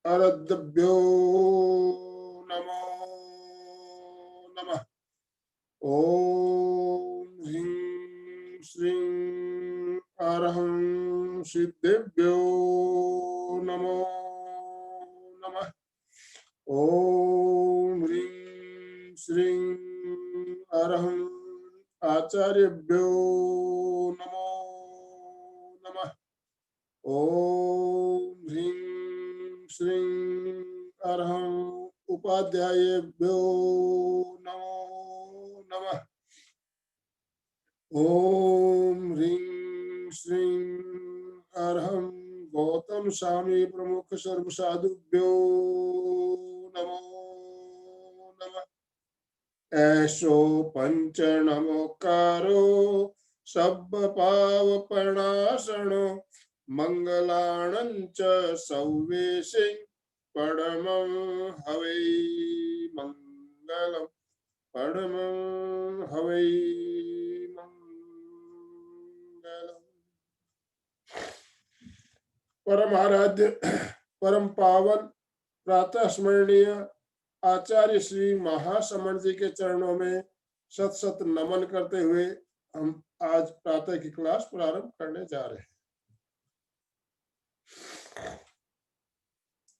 अरद्भ्यो नमो नमः। ओम ह्रीं श्रीं अरहं सिद्धेभ्यो नमो नमः। ओम ह्रीं श्रीं अरहं आचार्यभ्यो नमो नमः। ओम ह्रीं श्रीं अरहं उपाध्यायेभ्यो नमो नमः। ओम ह्रीं श्रीं अरहं गौतम स्वामी प्रमुख सर्व साधुभ्यो नमो नमः। ऐसो पंच नमोकारो सब पावपणासनो मंगलाणंच सौवेशे परमं हवै मंगलम परमं हवै मंगलम। परम आराध्य परम पावन प्रातः स्मरणीय आचार्य श्री महासमण जी के चरणों में शत शत नमन करते हुए हम आज प्रातः की क्लास प्रारंभ करने जा रहे हैं।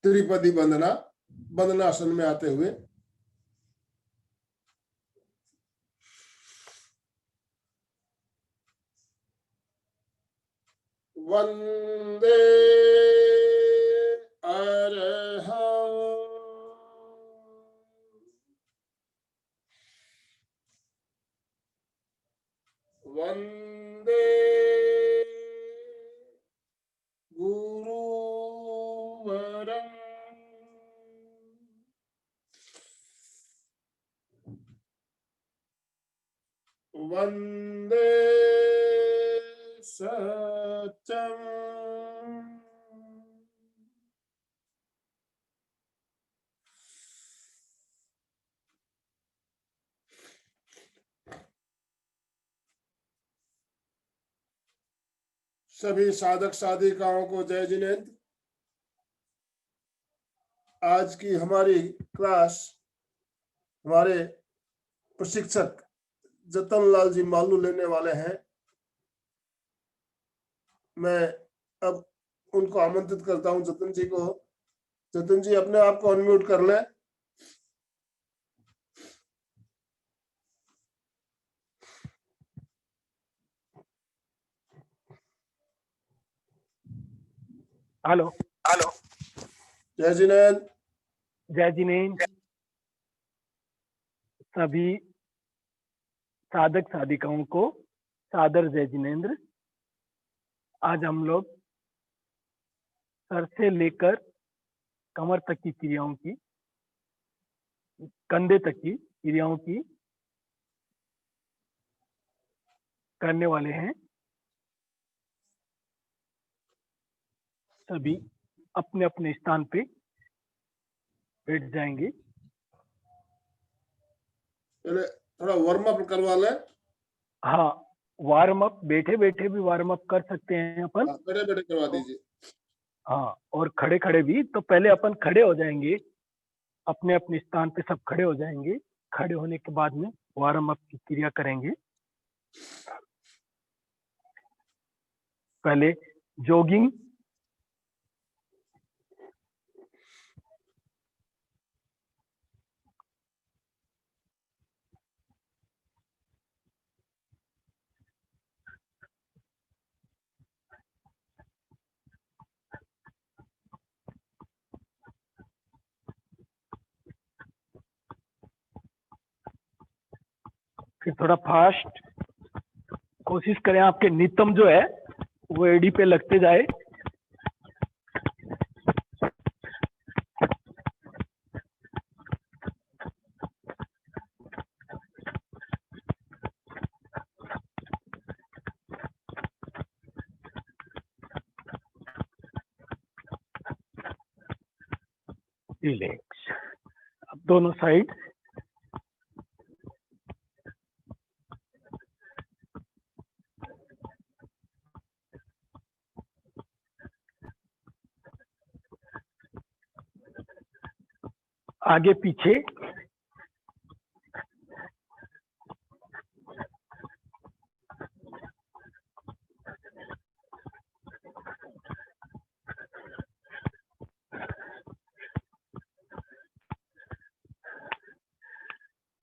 त्रिपदी वंदना, वंदनासन में आते हुए वंदे अरहं वंदे गुरुवरं वंदे सत्यं सभी साधक साधिकाओं को जय जिनेन्द्र। आज की हमारी क्लास हमारे प्रशिक्षक जतन लाल जी मालू लेने वाले हैं। मैं अब उनको आमंत्रित करता हूं जतन जी को। जतन जी अपने आप को अनम्यूट कर लें। हेलो हेलो, जय जिनेन्द्र। जय जिनेन्द्र। सभी साधक साधिकाओं को सादर जय जिनेन्द्र। आज हम लोग सर से लेकर कमर तक की क्रियाओं की, कंधे तक की क्रियाओं की करने वाले हैं। सभी अपने अपने स्थान पे बैठ जाएंगे। पहले थोड़ा वार्म अप करवा लें। हाँ, वार्म अप बैठे बैठे भी वार्म अप कर सकते हैं अपन। बैठे बैठे करवा दीजिए। हाँ, और खड़े खड़े भी। तो पहले अपन खड़े हो जाएंगे, अपने अपने स्थान पे सब खड़े हो जाएंगे। खड़े होने के बाद में वार्म अप की क्रिया करेंगे। पहले जॉगिंग, फिर थोड़ा फास्ट। कोशिश करें आपके नितंब जो है वो एडी पे लगते जाए। रिलैक्स। अब दोनों साइड आगे पीछे,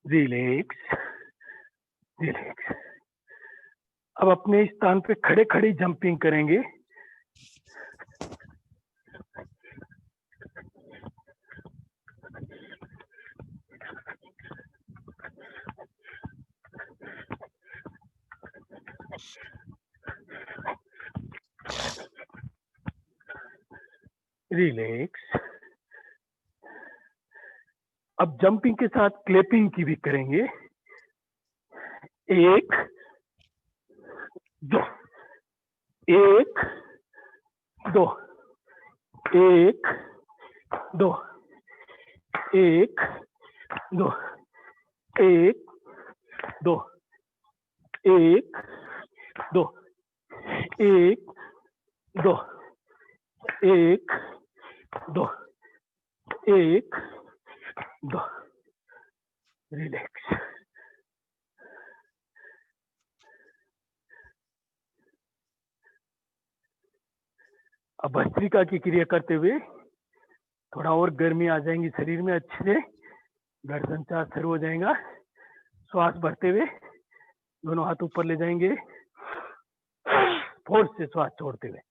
रिलैक्स रिलैक्स। अब अपने स्थान पे खड़े खड़े जंपिंग करेंगे। रिलैक्स। अब जंपिंग के साथ क्लैपिंग की भी करेंगे। 1 2 1 2 1 2 1 2 1 2 1 2 1 2 1 2 1 2। रिलैक्स। अब भस्त्रिका की क्रिया करते हुए थोड़ा और गर्मी आ जाएंगी शरीर में, अच्छे से ब्लड संचार शुरू हो जाएगा। श्वास भरते हुए दोनों हाथ ऊपर ले जाएंगे, फोर्स से श्वास छोड़ते हुए।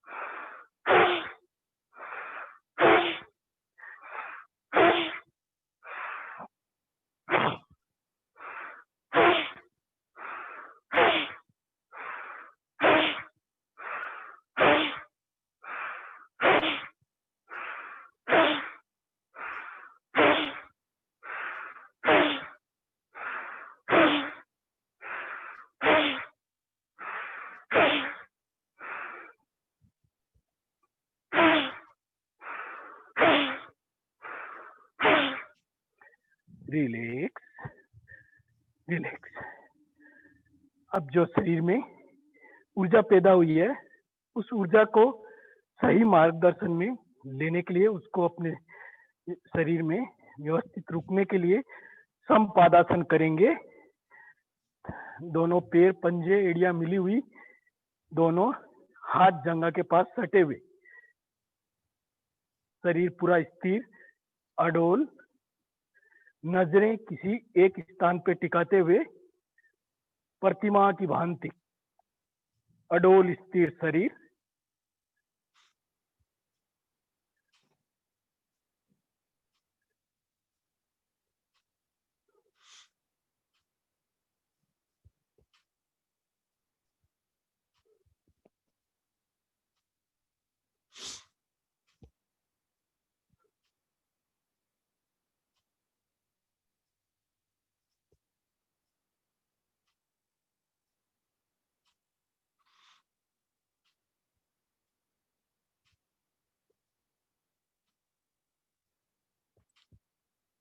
Relax relax. अब जो शरीर में ऊर्जा पैदा हुई है, उस ऊर्जा को सही मार्गदर्शन में लेने के लिए, उसको अपने शरीर में व्यवस्थित रुकने के लिए समपादासन करेंगे। दोनों पैर, पंजे, एड़ियां मिली हुई, दोनों हाथ जंघा के पास सटे हुए, शरीर पूरा स्थिर, अडोल, नजरें किसी एक स्थान पे टिकाते हुए, प्रतिमा की भांति अडोल स्थिर शरीर।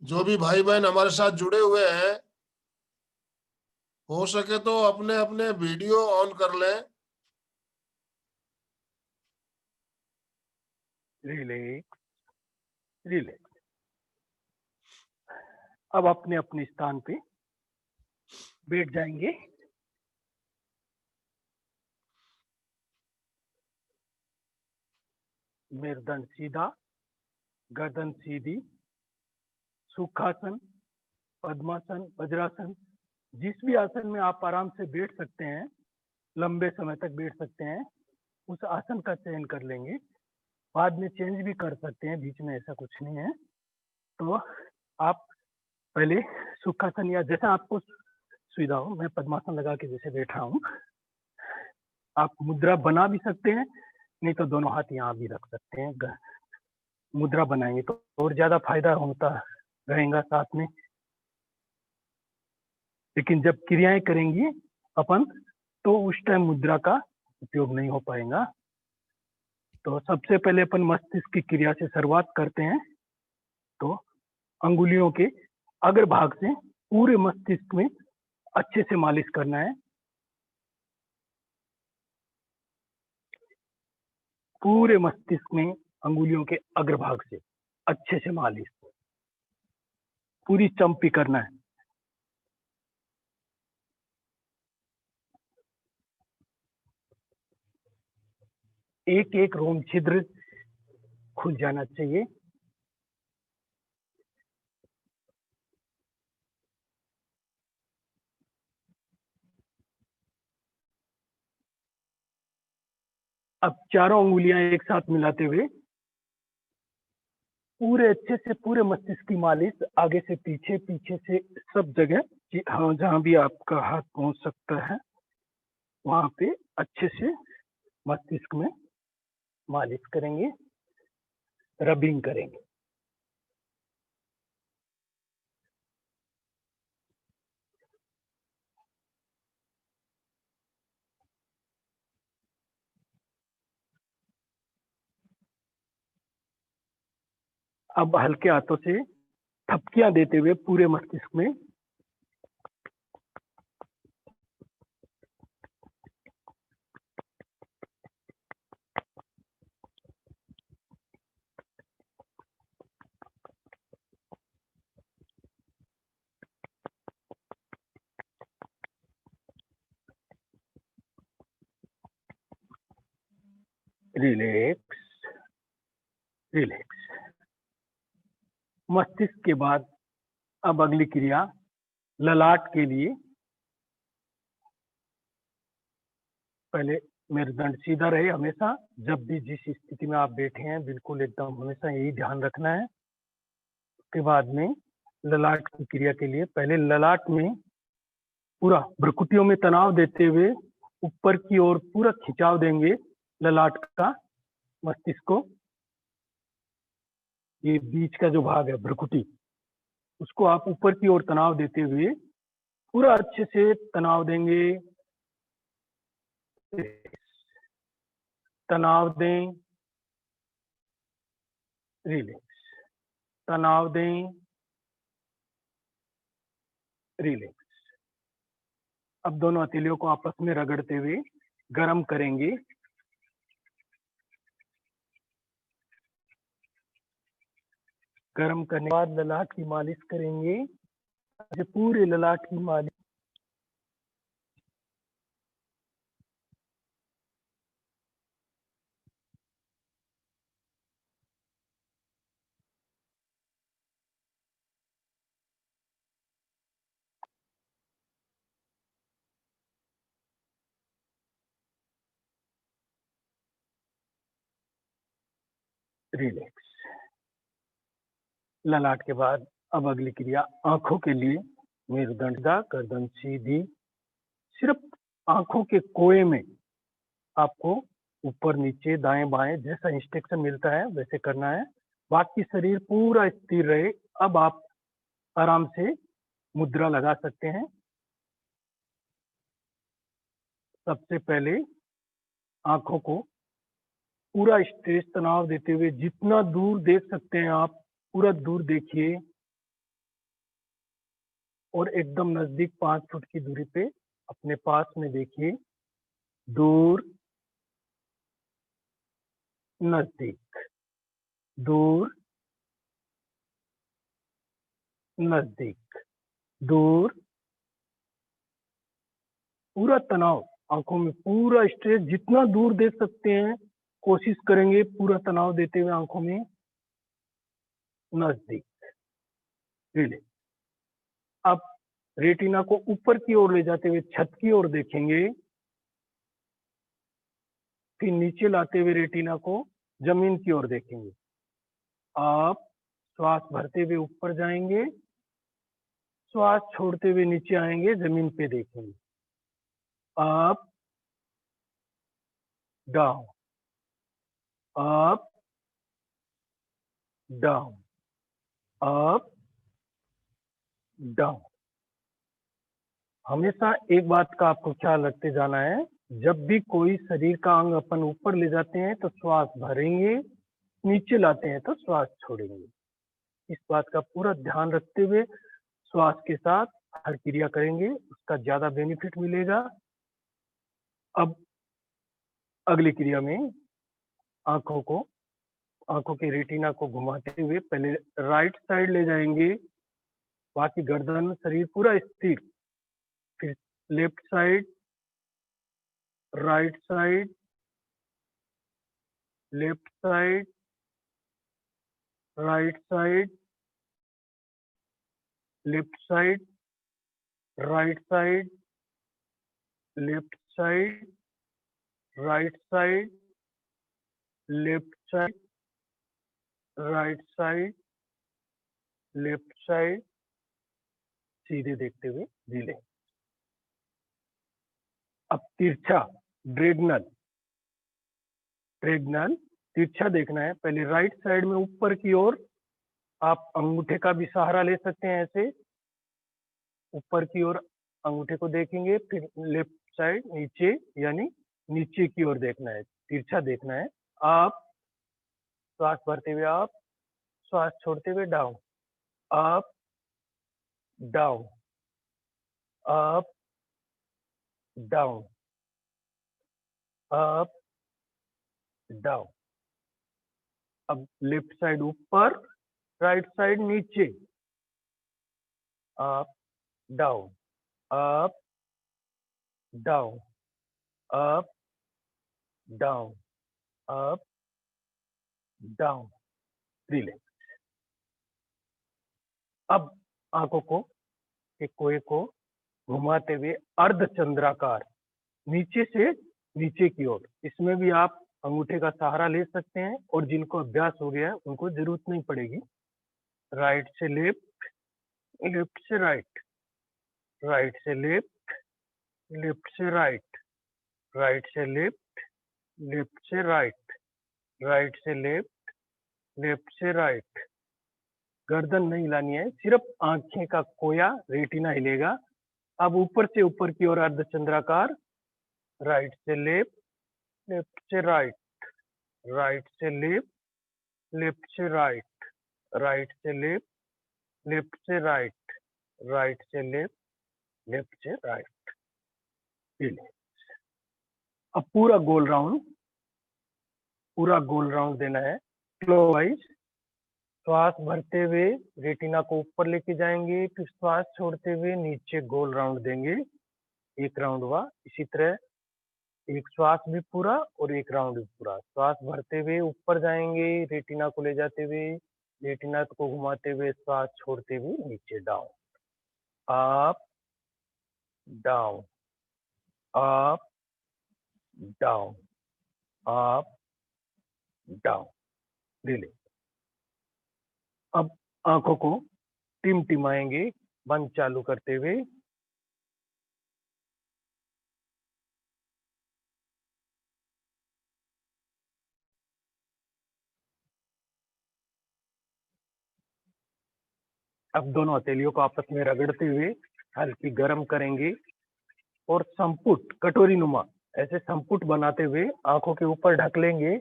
जो भी भाई बहन हमारे साथ जुड़े हुए हैं, हो सके तो अपने अपने वीडियो ऑन कर लें। Relax relax. अब अपने अपने स्थान पे बैठ जाएंगे। मेरुदंड सीधा, गर्दन सीधी, सुखासन, पद्मासन, वज्रासन, जिस भी आसन में आप आराम से बैठ सकते हैं, लंबे समय तक बैठ सकते हैं, उस आसन का चयन कर लेंगे। बाद में चेंज भी कर सकते हैं, बीच में ऐसा कुछ नहीं है। तो आप पहले सुखासन या जैसा आपको सुविधा हो, मैं पद्मासन लगा के जैसे बैठा हूँ, आप मुद्रा बना भी सकते हैं, नहीं तो दोनों हाथ यहाँ भी रख सकते हैं। मुद्रा बनाएंगे तो और ज्यादा फायदा होता रहेगा साथ में। लेकिन जब क्रियाएं करेंगे अपन, तो उस टाइम मुद्रा का उपयोग नहीं हो पाएगा। तो सबसे पहले अपन मस्तिष्क की क्रिया से शुरुआत करते हैं। तो अंगुलियों के अग्रभाग से पूरे मस्तिष्क में अच्छे से मालिश करना है। पूरे मस्तिष्क में अंगुलियों के अग्रभाग से अच्छे से मालिश। पूरी चंपी करना है। एक एक रोम छिद्र खुल जाना चाहिए। अब चारों उंगलियां एक साथ मिलाते हुए पूरे अच्छे से पूरे मस्तिष्क की मालिश आगे से पीछे, पीछे से सब जगह, हाँ जहां भी आपका हाथ पहुंच सकता है वहां पे अच्छे से मस्तिष्क में मालिश करेंगे, रबिंग करेंगे। अब हल्के हाथों से थपकियां देते हुए पूरे मस्तिष्क में रिलैक्स, रिलैक्स। मस्तिष्क के बाद अब अगली क्रिया ललाट के लिए पहले मेरुदंड सीधा रहे हमेशा। जब भी जिस स्थिति में आप बैठे हैं बिल्कुल एकदम हमेशा यही ध्यान रखना है। उसके बाद में ललाट की क्रिया के लिए पहले ललाट में पूरा भ्रुकुटियों में तनाव देते हुए ऊपर की ओर पूरा खिंचाव देंगे ललाट का, मस्तिष्क को। ये बीच का जो भाग है भ्रुकुटी, उसको आप ऊपर की ओर तनाव देते हुए पूरा अच्छे से तनाव देंगे। तनाव दें, रिलैक्स, तनाव दें, रिलैक्स। अब दोनों हथेलियों को आपस में रगड़ते हुए गर्म करेंगे। गर्म करने के बाद ललाट की मालिश करेंगे, पूरे ललाट की मालिश। रिलैक्स। ललाट के बाद अब अगली क्रिया आंखों के लिए मेरुदंड गर्दन सीधी, सिर्फ आंखों के कोए में आपको ऊपर नीचे दाएं बाएं जैसा इंस्ट्रक्शन मिलता है वैसे करना है। बाकी शरीर पूरा स्थिर रहे। अब आप आराम से मुद्रा लगा सकते हैं। सबसे पहले आंखों को पूरा स्ट्रेस तनाव देते हुए जितना दूर देख सकते हैं आप पूरा दूर देखिए, और एकदम नजदीक 5 फुट की दूरी पे अपने पास में देखिए। दूर, नजदीक, दूर, नजदीक, दूर। पूरा तनाव आंखों में, पूरा स्ट्रेस जितना दूर देख सकते हैं कोशिश करेंगे पूरा तनाव देते हुए आंखों में। नजदीक, रिलैक्स। अब रेटिना को ऊपर की ओर ले जाते हुए छत की ओर देखेंगे, फिर नीचे लाते हुए रेटिना को जमीन की ओर देखेंगे। आप श्वास भरते हुए ऊपर जाएंगे, श्वास छोड़ते हुए नीचे आएंगे, जमीन पे देखेंगे। Up, down, up, down, up, down. हमेशा एक बात का आपको ख्याल रखते जाना है, जब भी कोई शरीर का अंग अपन ऊपर ले जाते हैं तो श्वास भरेंगे, नीचे लाते हैं तो श्वास छोड़ेंगे। इस बात का पूरा ध्यान रखते हुए श्वास के साथ हर क्रिया करेंगे, उसका ज्यादा बेनिफिट मिलेगा। अब अगली क्रिया में आंखों के रेटिना को घुमाते हुए पहले राइट साइड ले जाएंगे, बाकी गर्दन शरीर पूरा स्थिर। फिर left side, right side, left side, right side, left side, right side, left side, right side, left side, right side, left side, सीधे देखते हुए ढीले। अब तिरछा ड्रेगनल, ड्रेगनल तिरछा देखना है। पहले राइट साइड में ऊपर की ओर आप अंगूठे का भी सहारा ले सकते हैं, ऐसे ऊपर की ओर अंगूठे को देखेंगे। फिर लेफ्ट साइड नीचे, यानी नीचे की ओर देखना है, तिरछा देखना है। आप श्वास भरते हुए अप, श्वास छोड़ते हुए down, up down, up down, up down. अब लेफ्ट साइड ऊपर, राइट साइड नीचे, up down, up down, up down, up down, relax. अब आंखों को, एक कोए को घुमाते हुए अर्धचंद्राकार, नीचे से नीचे की ओर। इसमें भी आप अंगूठे का सहारा ले सकते हैं, और जिनको अभ्यास हो गया है उनको जरूरत नहीं पड़ेगी। राइट से लेफ्ट, लेफ्ट से राइट, राइट से लेफ्ट, लेफ्ट से राइट, राइट से लेफ्ट, लेफ्ट से राइट, राइट से लेफ्ट, लेफ्ट से राइट। गर्दन नहीं हिलानी है, सिर्फ आंखें का कोया, रेटिना हिलेगा। अब ऊपर से ऊपर की ओर अर्धचंद्राकार, राइट से लेफ्ट, लेफ्ट से राइट, राइट से लेफ्ट, लेफ्ट से राइट, राइट से लेफ्ट, लेफ्ट से राइट, राइट से लेफ्ट, लेफ्ट से राइट। अब पूरा गोल राउंड, पूरा गोल राउंड देना है क्लॉकवाइज। श्वास भरते हुए रेटिना को ऊपर लेके जाएंगे, फिर श्वास छोड़ते हुए नीचे गोल राउंड देंगे। एक राउंड हुआ। इसी तरह एक श्वास भी पूरा और एक राउंड भी पूरा। श्वास भरते हुए ऊपर जाएंगे, रेटिना को ले जाते हुए, रेटिना को घुमाते हुए, श्वास छोड़ते हुए नीचे down, up down, up down, up down, relax. अब आंखों को टिमटिमाएंगे बंद चालू करते हुए। अब दोनों हथेलियों को आपस में रगड़ते हुए हल्की गर्म करेंगे, और संपुट कटोरी नुमा ऐसे संपुट बनाते हुए आंखों के ऊपर ढक लेंगे,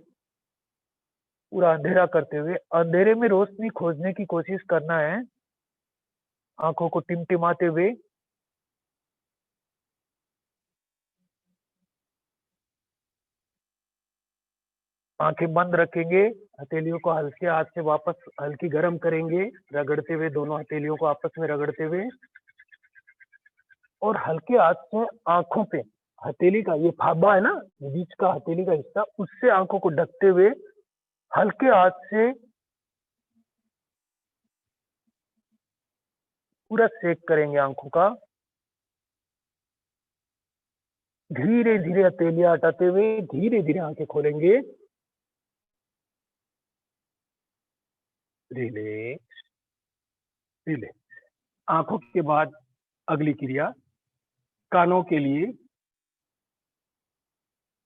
पूरा अंधेरा करते हुए। अंधेरे में रोशनी खोजने की कोशिश करना है, आंखों को टिमटिमाते हुए। आंखें बंद रखेंगे, हथेलियों को हल्के हाथ से वापस हल्की गर्म करेंगे, रगड़ते हुए, दोनों हथेलियों को आपस में रगड़ते हुए। और हल्के हाथ से आंखों पे हथेली का ये फाबा है ना, बीच का हथेली का हिस्सा, उससे आंखों को ढकते हुए हल्के हाथ से पूरा सेक करेंगे आंखों का। धीरे धीरे हथेलियां हटाते हुए धीरे धीरे आंखें खोलेंगे। Relax, relax. आंखों के बाद अगली क्रिया कानों के लिए।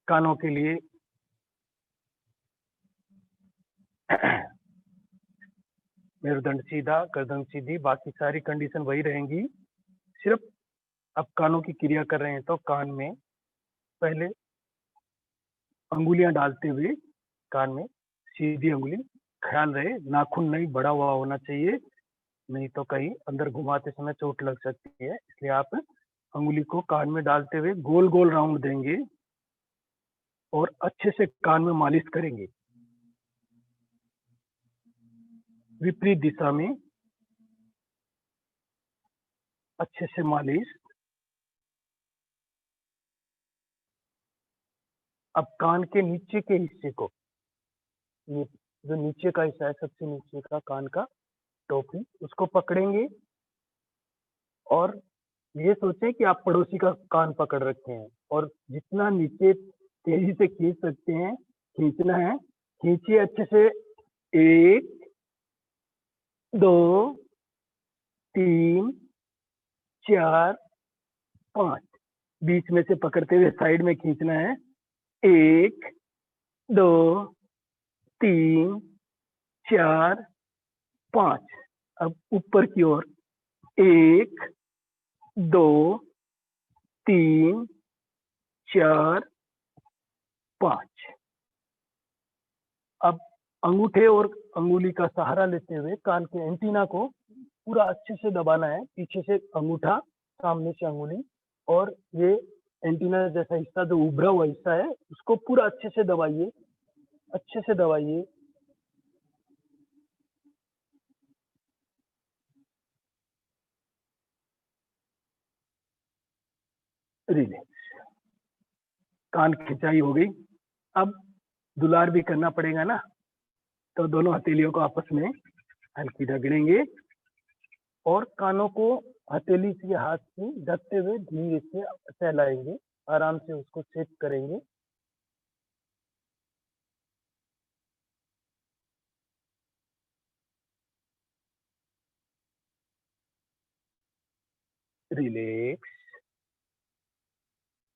कानों के लिए मेरुदंड सीधा, गर्दन सीधी, बाकी सारी कंडीशन वही रहेंगी। सिर्फ अब कानों की क्रिया कर रहे हैं तो कान में पहले अंगुलियां डालते हुए कान में सीधी अंगुली, ख्याल रहे नाखून नहीं बड़ा हुआ होना चाहिए, नहीं तो कहीं अंदर घुमाते समय चोट लग सकती है। इसलिए आप अंगुली को कान में डालते हुए गोल गोल राउंड देंगे और अच्छे से कान में मालिश करेंगे। विपरीत दिशा में अच्छे से मालिश। अब कान के नीचे के हिस्से को, ये जो नीचे का हिस्सा है, सबसे नीचे का कान का टोपी, उसको पकड़ेंगे और ये सोचें कि आप पड़ोसी का कान पकड़ रखे हैं और जितना नीचे तेजी से खींच सकते हैं खींचना है। खींचिए अच्छे से। 1 2 3 4 5। बीच में से पकड़ते हुए साइड में खींचना है। 1 2 3 4 5। अब ऊपर की ओर 1 2 3 4 5। अब अंगूठे और अंगुली का सहारा लेते हुए कान के एंटीना को पूरा अच्छे से दबाना है। पीछे से अंगूठा, सामने से अंगुली, और ये एंटीना जैसा हिस्सा जो उभरा हुआ हिस्सा है उसको पूरा अच्छे से दबाइए, अच्छे से दबाइए। रिलैक्स। कान खिंचाई हो गई। अब दुलार भी करना पड़ेगा ना, तो दोनों हथेलियों को आपस में हल्की रगड़ेंगे और कानों को हथेली से हाथ से ढकते हुए धीरे से सहलाएंगे। आराम से उसको सेट करेंगे। Relax,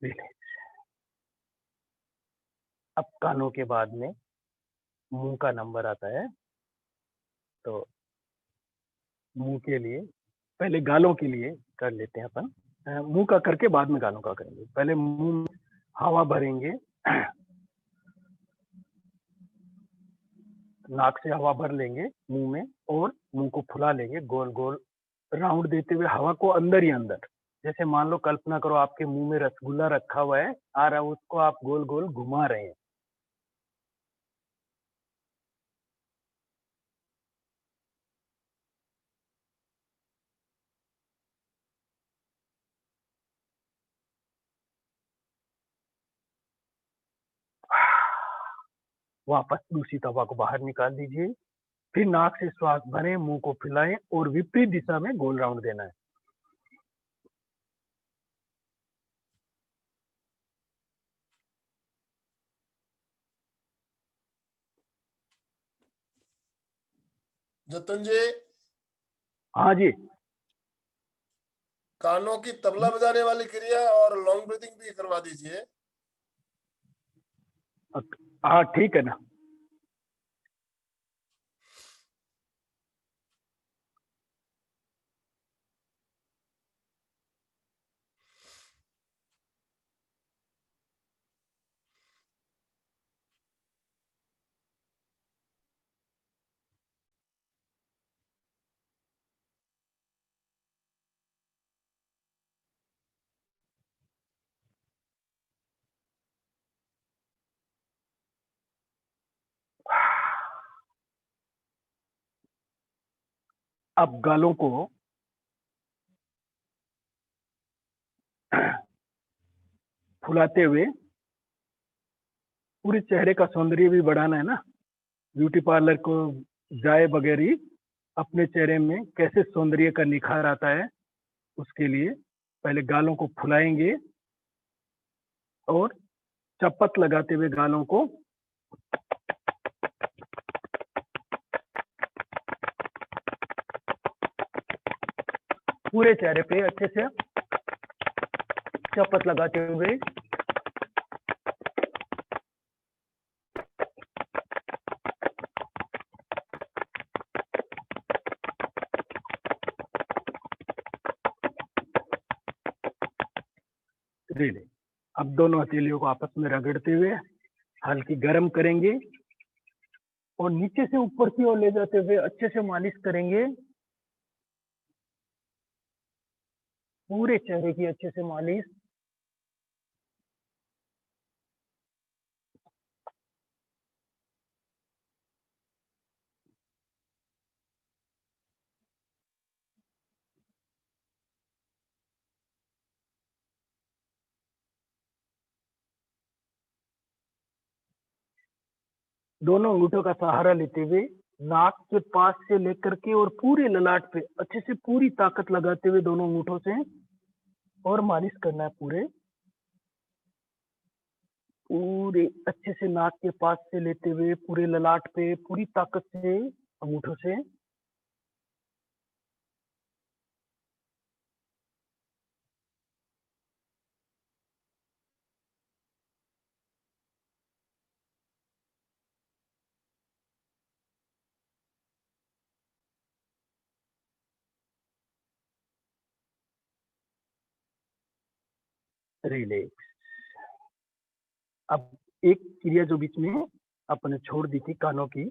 relax. अब कानों के बाद में मुंह का नंबर आता है, तो मुंह के लिए पहले गालों के लिए कर लेते हैं अपन। मुंह का करके बाद में गालों का करेंगे। पहले मुंह में हवा भरेंगे, नाक से हवा भर लेंगे मुंह में और मुंह को फुला लेंगे, गोल गोल राउंड देते हुए हवा को अंदर ही अंदर। जैसे मान लो, कल्पना करो आपके मुंह में रसगुल्ला रखा हुआ है, आ रहा है, उसको आप गोल गोल घुमा रहे हैं। वापस दूसरी हवा को बाहर निकाल दीजिए। फिर नाक से श्वास भरें, मुंह को फुलाएं और विपरीत दिशा में गोल राउंड देना है। जतन जी, हाँ जी। कानों की तबला बजाने वाली क्रिया और लॉन्ग ब्रीथिंग भी करवा दीजिए। हाँ ठीक है ना। अब गालों को फुलाते हुए पूरे चेहरे का सौंदर्य भी बढ़ाना है ना। ब्यूटी पार्लर को जाए बगैर ही अपने चेहरे में कैसे सौंदर्य का निखार आता है, उसके लिए पहले गालों को फुलाएंगे और चपत लगाते हुए गालों को पूरे चेहरे पे अच्छे से चपत लगाते हुए रिले। अब दोनों हथेलियों को आपस में रगड़ते हुए हल्की गर्म करेंगे और नीचे से ऊपर की ओर ले जाते हुए अच्छे से मालिश करेंगे। पूरे चेहरे की अच्छे से मालिश। दोनों अंगूठों का सहारा लेते हुए नाक के पास से लेकर के और पूरे ललाट पे अच्छे से पूरी ताकत लगाते हुए दोनों अंगूठों से और मालिश करना है। पूरे पूरे अच्छे से नाक के पास से लेते हुए पूरे ललाट पे पूरी ताकत से अंगूठों से रिलैक्स। अब एक क्रिया जो बीच में अपने छोड़ दी थी कानों की,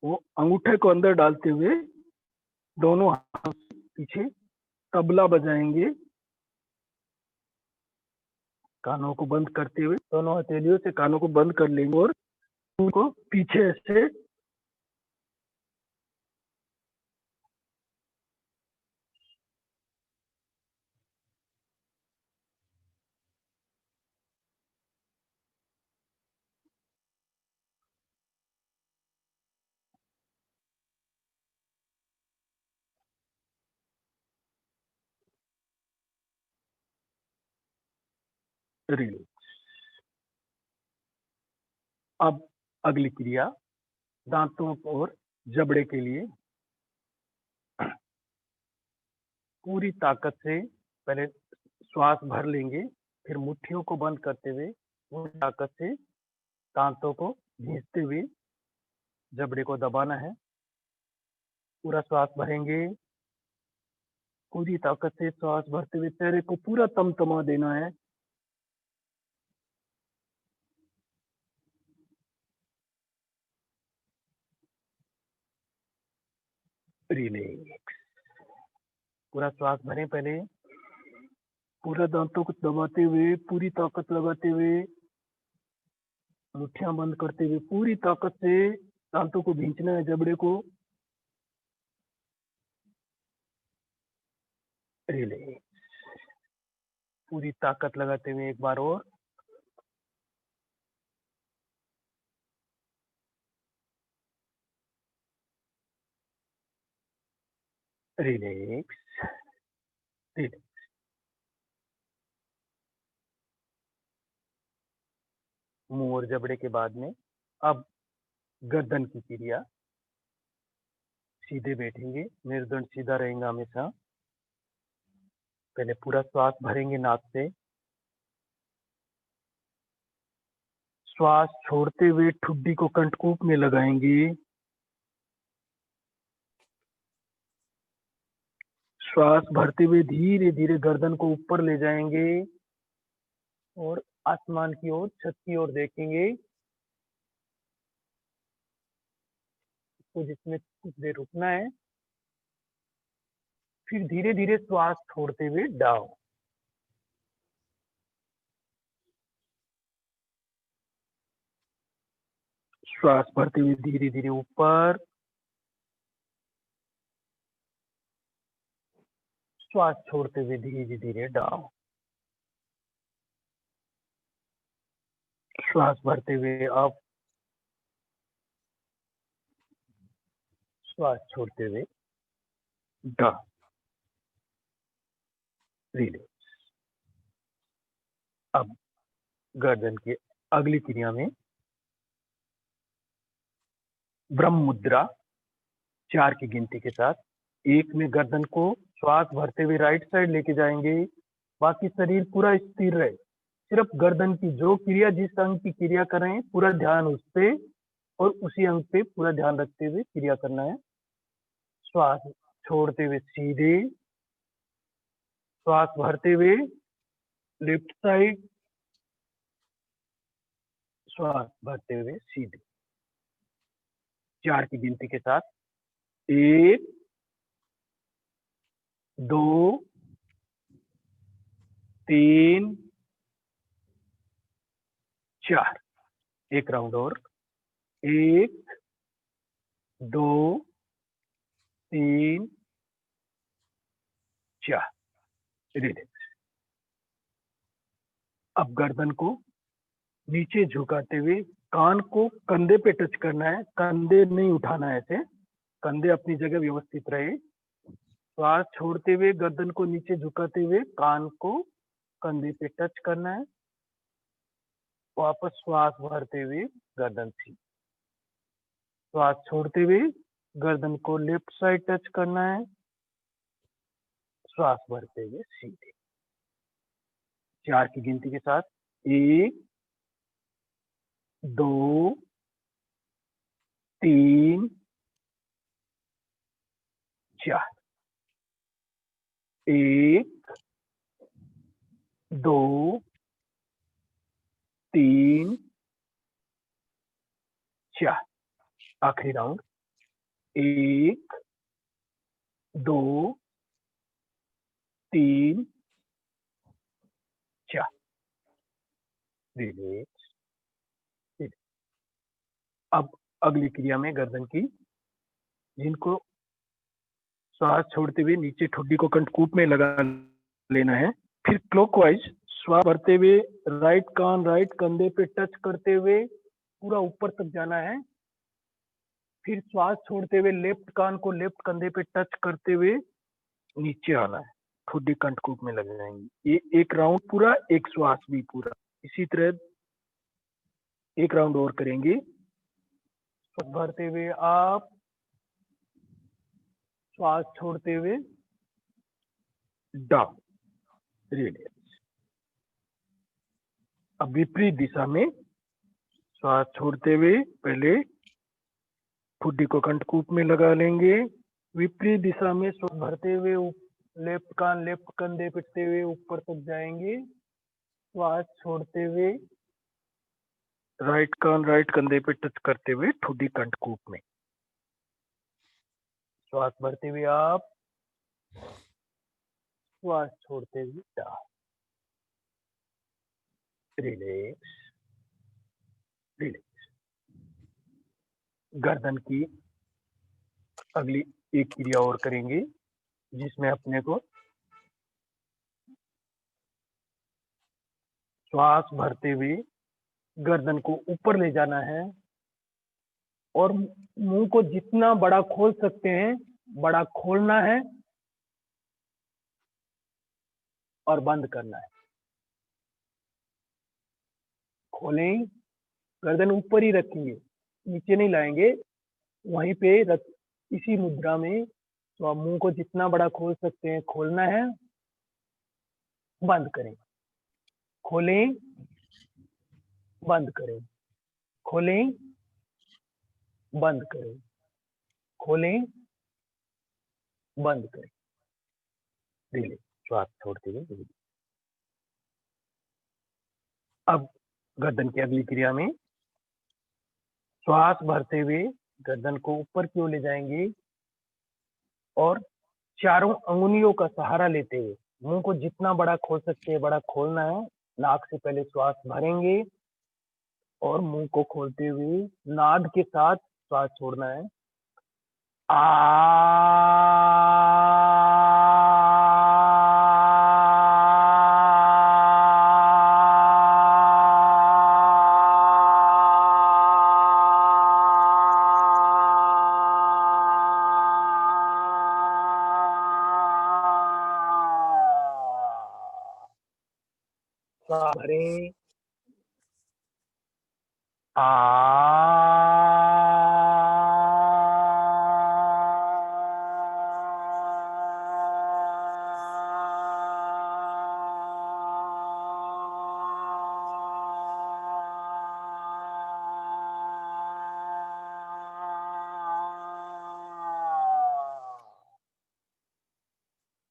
वो अंगूठे को अंदर डालते हुए दोनों हाथों से पीछे तबला बजाएंगे। कानों को बंद करते हुए दोनों हथेलियों से कानों को बंद कर लेंगे और उनको पीछे से रिलैक्स। अब अगली क्रिया दांतों और जबड़े के लिए पूरी ताकत से पहले श्वास भर लेंगे, फिर मुट्ठियों को बंद करते हुए पूरी ताकत से दांतों को घींचते हुए जबड़े को दबाना है। पूरा श्वास भरेंगे, पूरी ताकत से श्वास भरते हुए चेहरे को पूरा तमतमा देना है। रिलैक्स। पूरा श्वास भरें पहले, पूरा दांतों को दबाते हुए पूरी ताकत लगाते हुए मुट्ठियां बंद करते हुए पूरी ताकत से दांतों को खींचना है, जबड़े को। रिलैक्स। पूरी ताकत लगाते हुए एक बार और। रिलैक्स। रिलैक्स। मुंह और जबड़े के बाद में अब गर्दन की क्रिया। सीधे बैठेंगे, मेरुदंड सीधा रहेगा हमेशा। पहले पूरा श्वास भरेंगे नाक से, श्वास छोड़ते हुए ठुड्डी को कंठकूप में लगाएंगे। श्वास भरते हुए धीरे धीरे गर्दन को ऊपर ले जाएंगे और आसमान की ओर, छत की ओर देखेंगे। तो जिसमें कुछ देर रुकना है, फिर धीरे धीरे श्वास छोड़ते हुए डाउन। श्वास भरते हुए धीरे धीरे ऊपर, श्वास छोड़ते हुए धीरे धीरे डाउन। श्वास भरते हुए अप, श्वास छोड़ते हुए डाउन। रिलैक्स। अब गर्दन की अगली क्रिया में ब्रह्म मुद्रा 4 की गिनती के साथ 1 में गर्दन को श्वास भरते हुए राइट साइड लेके जाएंगे। बाकी शरीर पूरा स्थिर रहे, सिर्फ गर्दन की जो क्रिया, जिस अंग की क्रिया कर रहे हैं पूरा ध्यान उस पे और उसी अंग पे पूरा ध्यान रखते हुए क्रिया करना है। श्वास छोड़ते हुए सीधे, श्वास भरते हुए लेफ्ट साइड, श्वास भरते हुए सीधे। 4 की गिनती के साथ 1 2 3 4। एक राउंड और। 1 2 3 4। रिलैक्स। अब गर्दन को नीचे झुकाते हुए कान को कंधे पे टच करना है, कंधे नहीं उठाना है, ऐसे कंधे अपनी जगह व्यवस्थित रहे। श्वास छोड़ते हुए गर्दन को नीचे झुकाते हुए कान को कंधे पे टच करना है। वापस श्वास भरते हुए गर्दन सीधी। श्वास छोड़ते हुए गर्दन को लेफ्ट साइड टच करना है। श्वास भरते हुए सीधे। 4 की गिनती के साथ 1 2 3 4। 1 2 3 4। आखिरी राउंड 1 2 3 4। रिलैक्स। अब अगली क्रिया में गर्दन की, जिनको श्वास छोड़ते हुए नीचे ठुड्डी को कंठकूप में लगा लेना है। फिर क्लॉकवाइज श्वास भरते हुए राइट कान राइट कंधे पे टच करते हुए पूरा ऊपर तक जाना है। फिर श्वास छोड़ते हुए लेफ्ट कान को लेफ्ट कंधे पे टच करते हुए नीचे आना है, ठुड्डी कंठकूप में लग जाएंगी। ये एक राउंड पूरा, एक श्वास भी पूरा। इसी तरह एक राउंड और करेंगे। श्वास भरते हुए आप, श्वास छोड़ते हुए डाउन। रिलैक्स। अब विपरीत दिशा में श्वास छोड़ते हुए पहले ठुड्डी को कंठकूप में लगा लेंगे। विपरीत दिशा में श्वास भरते हुए लेफ्ट कान लेफ्ट कंधे पिटते हुए ऊपर तक जाएंगे। श्वास छोड़ते हुए राइट कान राइट कंधे पे टच करते हुए ठुड्डी कंठकूप में। श्वास भरते हुए आप, श्वास छोड़ते हुए डाउन। रिलैक्स। रिलैक्स। गर्दन की अगली एक क्रिया और करेंगे, जिसमें अपने को श्वास भरते हुए गर्दन को ऊपर ले जाना है और मुंह को जितना बड़ा खोल सकते हैं बड़ा खोलना है और बंद करना है। खोलें, गर्दन ऊपर ही रखेंगे, नीचे नहीं लाएंगे, वहीं पे रख। इसी मुद्रा में तो आप मुंह को जितना बड़ा खोल सकते हैं खोलना है, बंद करें। खोलें, बंद करें, खोलें, बंद करें, खोलें, बंद करें। रिलैक्स। श्वास छोड़ते हुए रिलैक्स। अब गर्दन की अगली क्रिया में श्वास भरते हुए गर्दन को ऊपर की ओर ले जाएंगे और चारों अंगुलियों का सहारा लेते हुए मुंह को जितना बड़ा खोल सकते हैं बड़ा खोलना है। नाक से पहले श्वास भरेंगे और मुंह को खोलते हुए नाद के साथ श्वास छोड़ना है। श्वास भरें।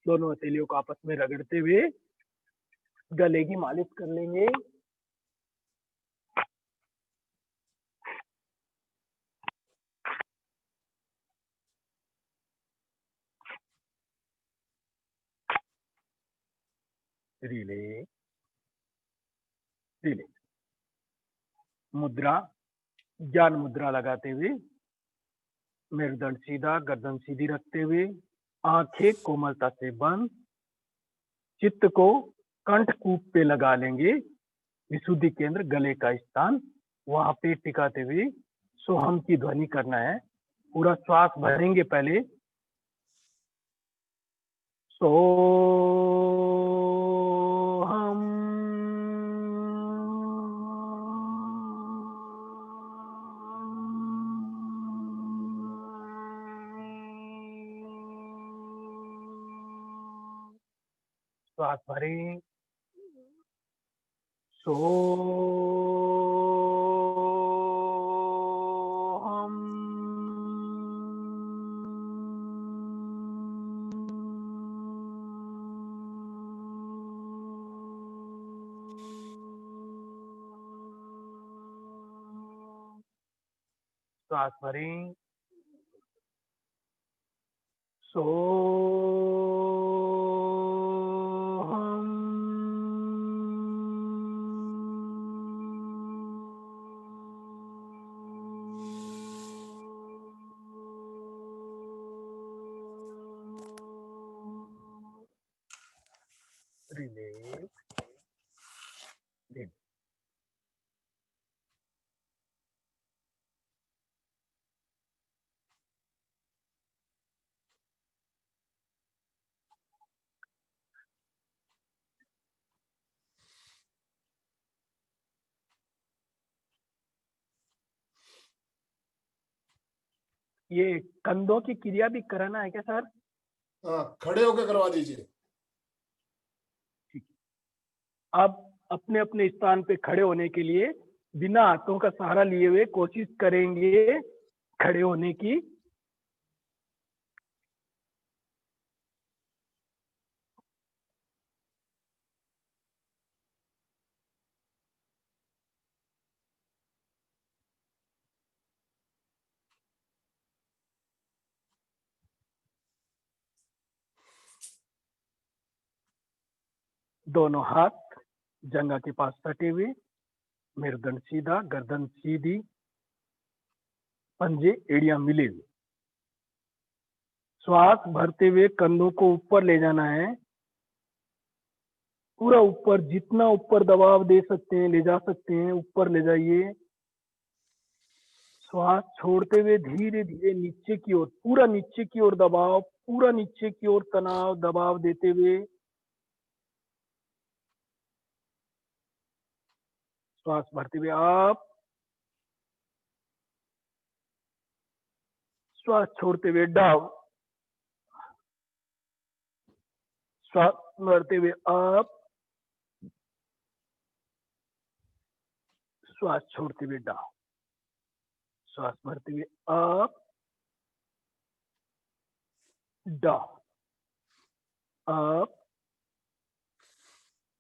दोनों हथेलियों को आपस में रगड़ते हुए गले की मालिश कर लेंगे। रिलैक्स। रिलैक्स। मुद्रा, ज्ञान मुद्रा लगाते हुए मेरुदंड सीधा, गर्दन सीधी रखते हुए आंखें कोमलता से बंद, चित्त को कंठकूप पे लगा लेंगे। विशुद्धि केंद्र गले का स्थान वहां पे टिकाते हुए सोहम की ध्वनि करना है। पूरा श्वास भरेंगे पहले, सोहम। श्वास भरें, सोहम। श्वास भरें, सोहम। रिलैक्स। ये कंधों की क्रिया भी कराना है क्या सर? हाँ, खड़े होकर करवा दीजिए। आप अपने अपने स्थान पे खड़े होने के लिए बिना हाथों का सहारा लिए हुए कोशिश करेंगे खड़े होने की। दोनों हाथ जंघा के पास सटे हुए, मेरुदंड सीधा, गर्दन सीधी, पंजे एड़ियां मिले हुए। श्वास भरते हुए कंधों को ऊपर ले जाना है, पूरा ऊपर, जितना ऊपर दबाव दे सकते हैं ले जा सकते हैं, ऊपर ले जाइए। श्वास छोड़ते हुए धीरे धीरे नीचे की ओर, पूरा नीचे की ओर दबाव, पूरा नीचे की ओर तनाव दबाव देते हुए श्वास भरते हुए आप, श्वास छोड़ते हुए डाउन, श्वास भरते हुए अप, श्वास छोड़ते हुए डाउन, श्वास भरते हुए up, down, up,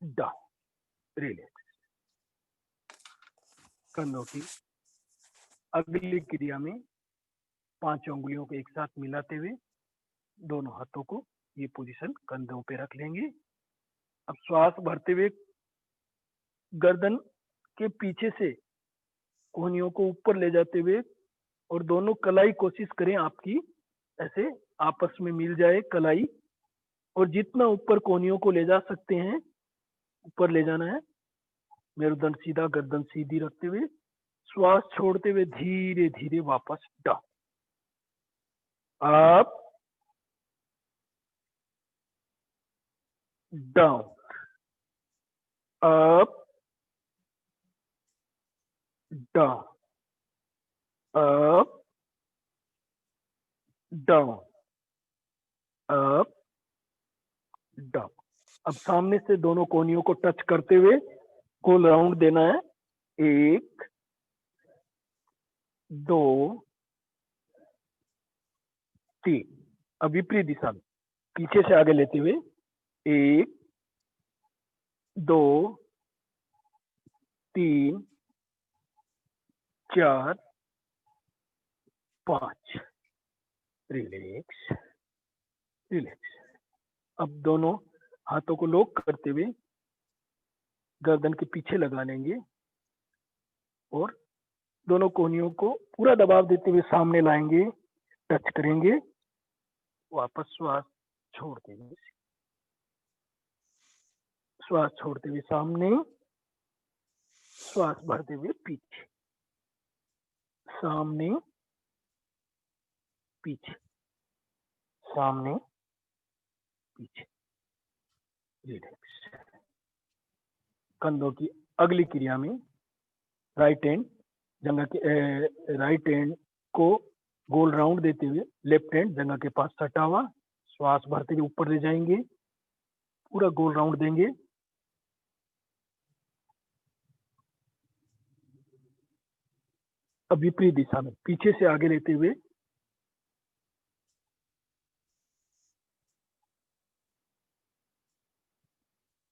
down. Relax. कंधों की अगली क्रिया में 5 उंगलियों को एक साथ मिलाते हुए दोनों हाथों को ये पोजीशन कंधों पे रख लेंगे। अब श्वास भरते हुए गर्दन के पीछे से कोहनियों को ऊपर ले जाते हुए और दोनों कलाई कोशिश करें आपकी ऐसे आपस में मिल जाए कलाई, और जितना ऊपर कोहनियों को ले जा सकते हैं ऊपर ले जाना है। मेरुदंड सीधा, गर्दन सीधी रखते हुए श्वास छोड़ते हुए धीरे धीरे वापस down, up, down, up, down, up, down, up, down. अब सामने से दोनों कोहनियों को टच करते हुए गोल राउंड देना है। 1, 2, 3। अब विपरीत दिशा में पीछे से आगे लेते हुए 1, 2, 3, 4, 5। Relax, relax. अब दोनों हाथों को लॉक करते हुए गर्दन के पीछे लगा लेंगे और दोनों कोहनियों को पूरा दबाव देते हुए सामने लाएंगे, टच करेंगे, वापस श्वास छोड़ते हुए, श्वास छोड़ते हुए सामने, श्वास भरते हुए पीछे। सामने पीछे, सामने पीछे, रिलैक्स। कंधों की अगली क्रिया में राइट हैंड जंघा के राइट हैंड को गोल राउंड देते हुए लेफ्ट हैंड जंघा के पास सटा हुआ, श्वास भरते हुए ऊपर ले जाएंगे, पूरा गोल राउंड देंगे। अब विपरीत दिशा में पीछे से आगे लेते हुए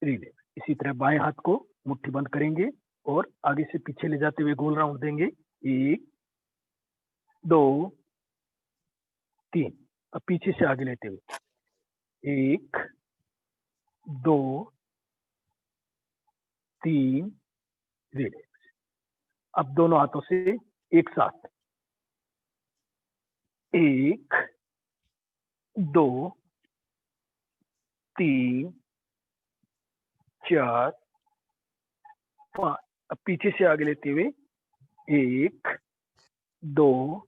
रिलैक्स। इसी तरह बाएं हाथ को मुट्ठी बंद करेंगे और आगे से पीछे ले जाते हुए गोल राउंड देंगे। 1 2 3। अब पीछे से आगे लेते हुए 1 2 3, रिलैक्स। अब दोनों हाथों से एक साथ 1 2 3 4 5। अब पीछे से आगे लेते हुए 1 2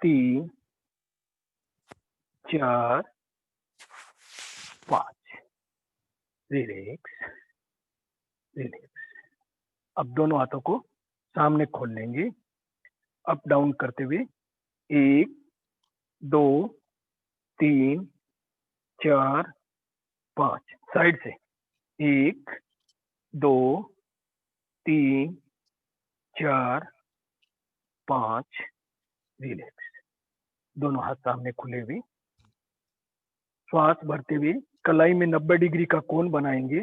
3 4 5, रिलैक्स रिलैक्स। अब दोनों हाथों को सामने खोल लेंगे, अप डाउन करते हुए 1 2 3 4 5। साइड से 1 2 3 4 5, रिलैक्स। दोनों हाथ सामने खुले हुए, श्वास भरते हुए कलाई में 90 डिग्री का कोण बनाएंगे